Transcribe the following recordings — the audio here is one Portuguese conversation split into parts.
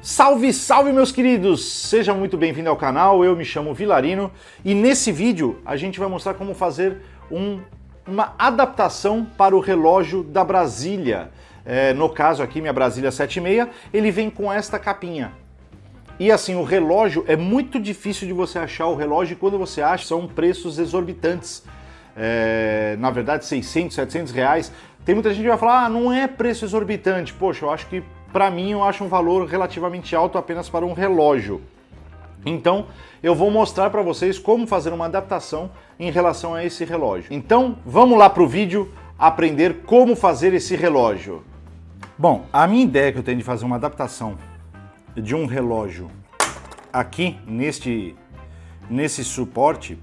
Salve, salve meus queridos! Seja muito bem-vindo ao canal, eu me chamo Vilarino e nesse vídeo a gente vai mostrar como fazer uma adaptação para o relógio da Brasília. No caso aqui, minha Brasília 76, ele vem com esta capinha. E assim, o relógio é muito difícil de você achar o relógio e quando você acha são preços exorbitantes. Na verdade, 600, 700 reais. Tem muita gente que vai falar, não é preço exorbitante. Poxa, eu acho que para mim, eu acho um valor relativamente alto apenas para um relógio. Então, eu vou mostrar para vocês como fazer uma adaptação em relação a esse relógio. Então, vamos lá para o vídeo aprender como fazer esse relógio. Bom, a minha ideia que eu tenho de fazer uma adaptação de um relógio aqui nesse suporte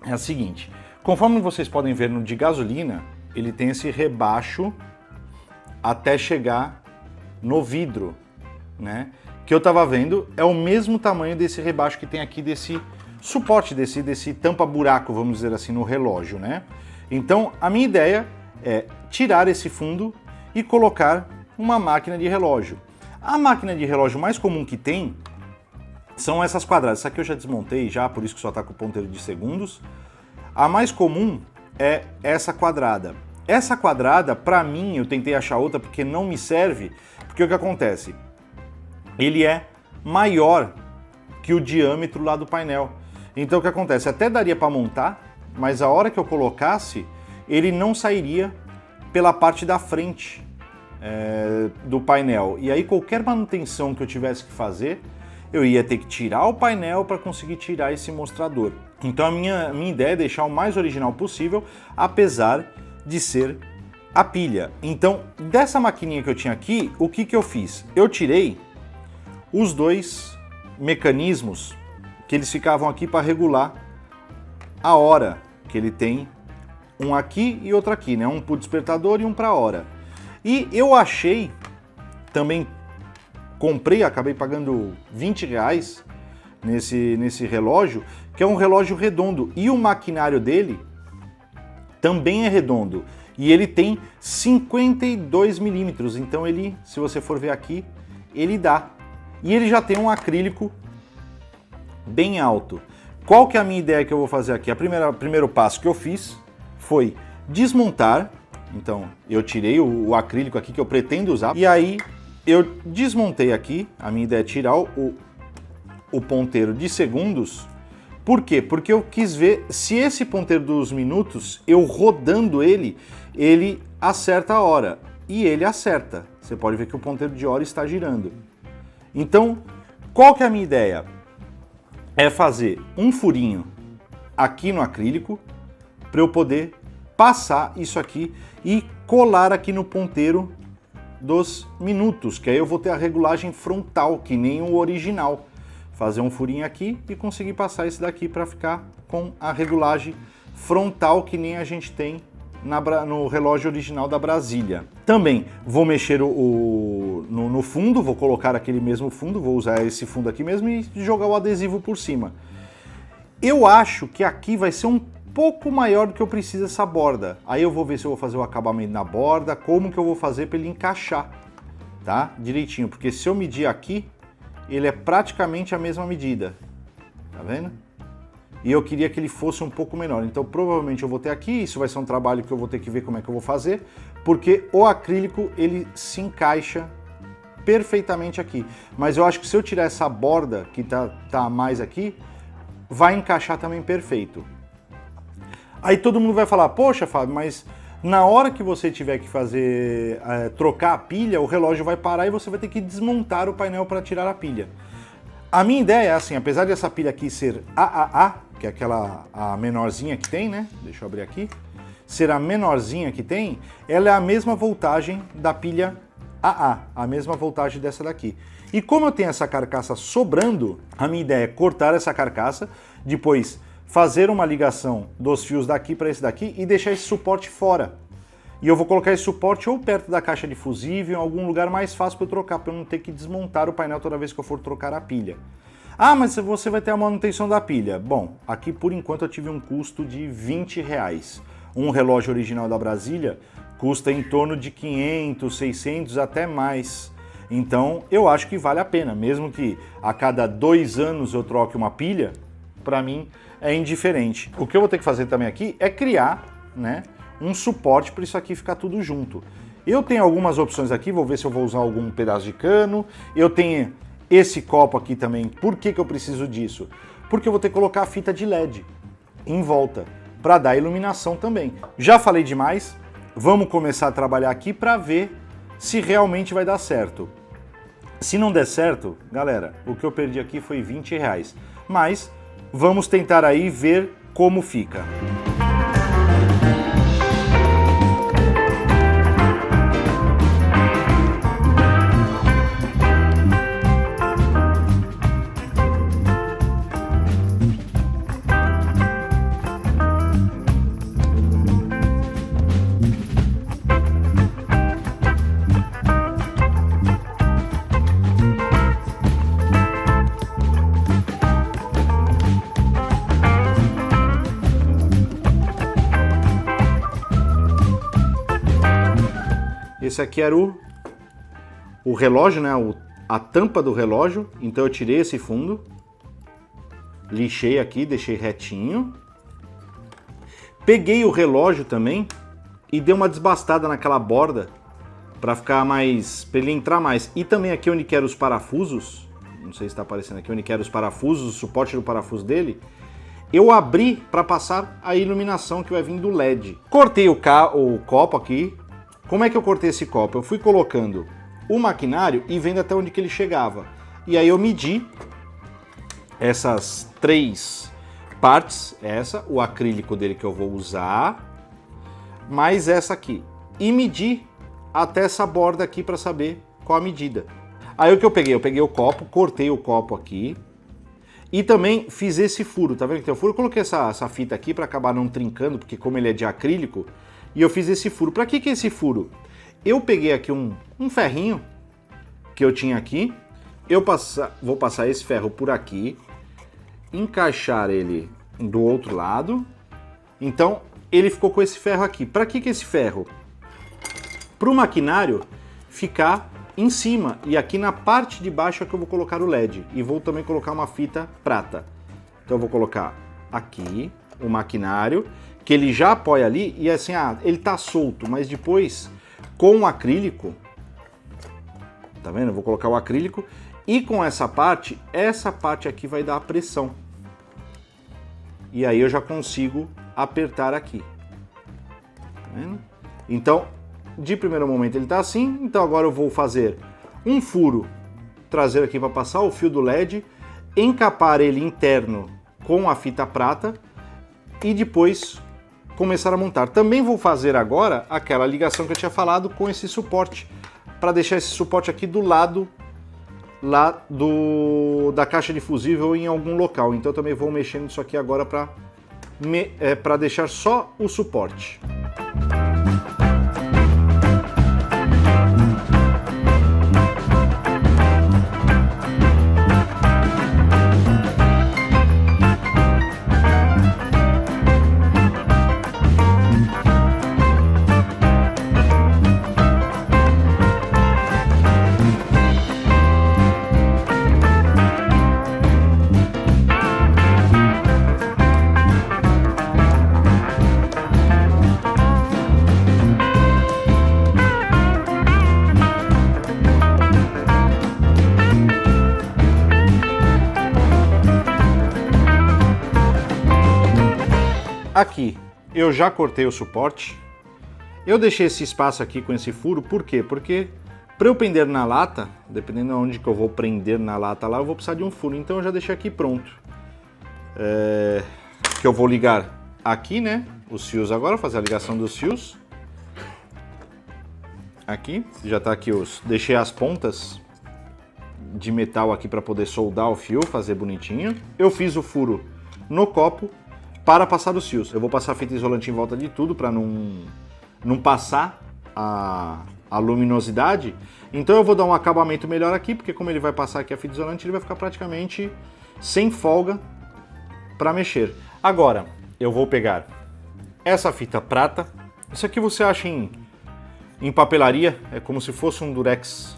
é a seguinte. Conforme vocês podem ver no de gasolina, ele tem esse rebaixo até chegar no vidro, né? Que eu tava vendo é o mesmo tamanho desse rebaixo que tem aqui desse suporte, desse tampa-buraco, vamos dizer assim, no relógio, né? Então, a minha ideia é tirar esse fundo e colocar uma máquina de relógio. A máquina de relógio mais comum que tem são essas quadradas. Essa aqui eu já desmontei já, por isso que só tá com o ponteiro de segundos. A mais comum é essa quadrada. Essa quadrada, para mim, eu tentei achar outra porque não me serve, porque o que acontece? Ele é maior que o diâmetro lá do painel. Então o que acontece? Até daria para montar, mas a hora que eu colocasse, ele não sairia pela parte da frente do painel. E aí qualquer manutenção que eu tivesse que fazer, eu ia ter que tirar o painel para conseguir tirar esse mostrador. Então a minha ideia é deixar o mais original possível, apesar de ser a pilha. Então, dessa maquininha que eu tinha aqui, o que eu fiz? Eu tirei os dois mecanismos que eles ficavam aqui para regular a hora, que ele tem um aqui e outro aqui, né? Um para o despertador e um para a hora. E eu achei, também comprei, acabei pagando 20 reais nesse relógio, que é um relógio redondo. E o maquinário dele também é redondo e ele tem 52 milímetros, então ele, se você for ver aqui, ele dá. E ele já tem um acrílico bem alto. Qual que é a minha ideia que eu vou fazer aqui? O primeiro passo que eu fiz foi desmontar, então eu tirei o acrílico aqui que eu pretendo usar, e aí eu desmontei aqui, a minha ideia é tirar o ponteiro de segundos. Por quê? Porque eu quis ver se esse ponteiro dos minutos, eu rodando ele acerta a hora. E ele acerta. Você pode ver que o ponteiro de hora está girando. Então, qual que é a minha ideia? É fazer um furinho aqui no acrílico para eu poder passar isso aqui e colar aqui no ponteiro dos minutos, que aí eu vou ter a regulagem frontal, que nem o original. Fazer um furinho aqui e conseguir passar esse daqui para ficar com a regulagem frontal que nem a gente tem no relógio original da Brasília. Também vou mexer no fundo, vou colocar aquele mesmo fundo, vou usar esse fundo aqui mesmo e jogar o adesivo por cima. Eu acho que aqui vai ser um pouco maior do que eu preciso essa borda. Aí eu vou ver se eu vou fazer o acabamento na borda, como que eu vou fazer para ele encaixar, tá? Direitinho, porque se eu medir aqui, ele é praticamente a mesma medida, tá vendo? E eu queria que ele fosse um pouco menor, então provavelmente eu vou ter aqui, isso vai ser um trabalho que eu vou ter que ver como é que eu vou fazer, porque o acrílico ele se encaixa perfeitamente aqui, mas eu acho que se eu tirar essa borda que tá mais aqui, vai encaixar também perfeito. Aí todo mundo vai falar, poxa Fábio, mas na hora que você tiver que fazer, trocar a pilha, o relógio vai parar e você vai ter que desmontar o painel para tirar a pilha. A minha ideia é assim, apesar dessa pilha aqui ser AAA, que é a menorzinha que tem, né? Deixa eu abrir aqui. Ser a menorzinha que tem, ela é a mesma voltagem da pilha AA, a mesma voltagem dessa daqui. E como eu tenho essa carcaça sobrando, a minha ideia é cortar essa carcaça, depois fazer uma ligação dos fios daqui para esse daqui e deixar esse suporte fora. E eu vou colocar esse suporte ou perto da caixa de fusível, em algum lugar mais fácil para eu trocar, para eu não ter que desmontar o painel toda vez que eu for trocar a pilha. Ah, mas você vai ter a manutenção da pilha. Bom, aqui por enquanto eu tive um custo de 20 reais. Um relógio original da Brasília custa em torno de 500, 600, até mais. Então eu acho que vale a pena, mesmo que a cada 2 anos eu troque uma pilha, para mim é indiferente. O que eu vou ter que fazer também aqui é criar, né, um suporte para isso aqui ficar tudo junto. Eu tenho algumas opções aqui, vou ver se eu vou usar algum pedaço de cano. Eu tenho esse copo aqui também. Por que eu preciso disso? Porque eu vou ter que colocar a fita de LED em volta, para dar iluminação também. Já falei demais, vamos começar a trabalhar aqui para ver se realmente vai dar certo. Se não der certo, galera, o que eu perdi aqui foi R$20. Mas vamos tentar aí ver como fica. Esse aqui era o relógio, né? A tampa do relógio. Então eu tirei esse fundo, lixei aqui, deixei retinho. Peguei o relógio também e dei uma desbastada naquela borda para ficar mais, para ele entrar mais. E também aqui onde quero os parafusos, não sei se está aparecendo aqui, onde quero os parafusos, o suporte do parafuso dele, eu abri para passar a iluminação que vai vir do LED. Cortei o copo aqui. Como é que eu cortei esse copo? Eu fui colocando o maquinário e vendo até onde que ele chegava. E aí eu medi essas 3 partes, o acrílico dele que eu vou usar, mais essa aqui. E medi até essa borda aqui para saber qual a medida. Aí o que eu peguei? Eu peguei o copo, cortei o copo aqui e também fiz esse furo, tá vendo que tem o furo? Eu coloquei essa fita aqui para acabar não trincando, porque como ele é de acrílico, e eu fiz esse furo. Para que é esse furo? Eu peguei aqui um ferrinho que eu tinha aqui. Vou passar esse ferro por aqui, encaixar ele do outro lado. Então ele ficou com esse ferro aqui. Para que é esse ferro? Para o maquinário ficar em cima. E aqui na parte de baixo é que eu vou colocar o LED. E vou também colocar uma fita prata. Então eu vou colocar aqui o maquinário, que ele já apoia ali, e assim, ele tá solto, mas depois, com o acrílico, tá vendo? Eu vou colocar o acrílico, e com essa parte aqui vai dar a pressão. E aí eu já consigo apertar aqui. Tá vendo? Então, de primeiro momento ele tá assim, então agora eu vou fazer um furo traseiro aqui para passar o fio do LED, encapar ele interno com a fita prata, e depois começar a montar. Também vou fazer agora aquela ligação que eu tinha falado com esse suporte, para deixar esse suporte aqui do lado lá da caixa de fusível em algum local. Então eu também vou mexendo nisso aqui agora para deixar só o suporte. Aqui eu já cortei o suporte, eu deixei esse espaço aqui com esse furo, por quê? Porque para eu prender na lata, dependendo de onde que eu vou prender na lata lá, eu vou precisar de um furo, então eu já deixei aqui pronto. Que eu vou ligar aqui, né, os fios agora, fazer a ligação dos fios. Aqui, já tá aqui deixei as pontas de metal aqui para poder soldar o fio, fazer bonitinho. Eu fiz o furo no copo para passar os fios. Eu vou passar fita isolante em volta de tudo para não passar a luminosidade. Então eu vou dar um acabamento melhor aqui, porque como ele vai passar aqui a fita isolante, ele vai ficar praticamente sem folga para mexer. Agora, eu vou pegar essa fita prata. Isso aqui você acha em papelaria, é como se fosse um durex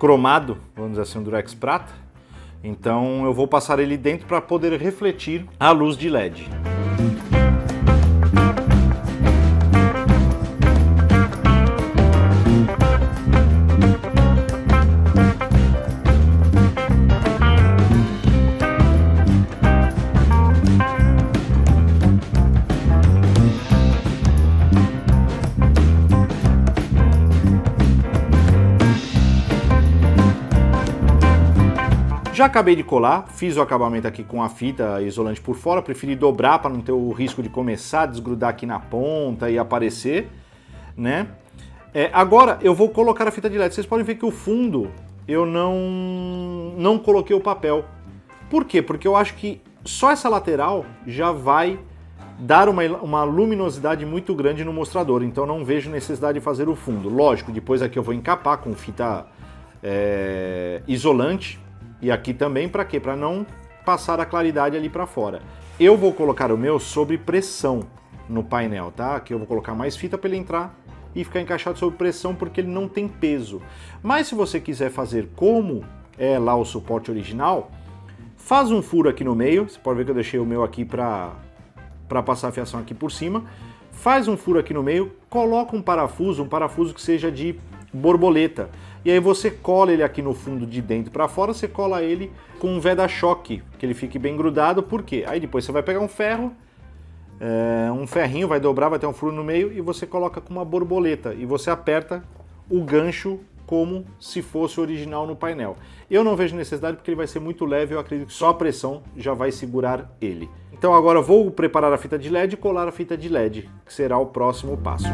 cromado, vamos dizer assim, um Durex prata. Então eu vou passar ele dentro para poder refletir a luz de LED. Já acabei de colar, fiz o acabamento aqui com a fita isolante por fora, preferi dobrar para não ter o risco de começar a desgrudar aqui na ponta e aparecer, né? Agora eu vou colocar a fita de LED. Vocês podem ver que o fundo eu não coloquei o papel. Por quê? Porque eu acho que só essa lateral já vai dar uma luminosidade muito grande no mostrador, então não vejo necessidade de fazer o fundo. Lógico, depois aqui eu vou encapar com fita isolante. E aqui também para quê? Para não passar a claridade ali para fora. Eu vou colocar o meu sobre pressão no painel, tá? Aqui eu vou colocar mais fita para ele entrar e ficar encaixado sob pressão porque ele não tem peso. Mas se você quiser fazer como é lá o suporte original, faz um furo aqui no meio. Você pode ver que eu deixei o meu aqui para passar a fiação aqui por cima. Faz um furo aqui no meio, coloca um parafuso que seja de borboleta. E aí você cola ele aqui no fundo de dentro para fora, você cola ele com um veda-choque, que ele fique bem grudado, por quê? Aí depois você vai pegar um ferro, um ferrinho, vai dobrar, vai ter um furo no meio e você coloca com uma borboleta e você aperta o gancho como se fosse original no painel. Eu não vejo necessidade porque ele vai ser muito leve, eu acredito que só a pressão já vai segurar ele. Então agora eu vou preparar a fita de LED e colar a fita de LED, que será o próximo passo.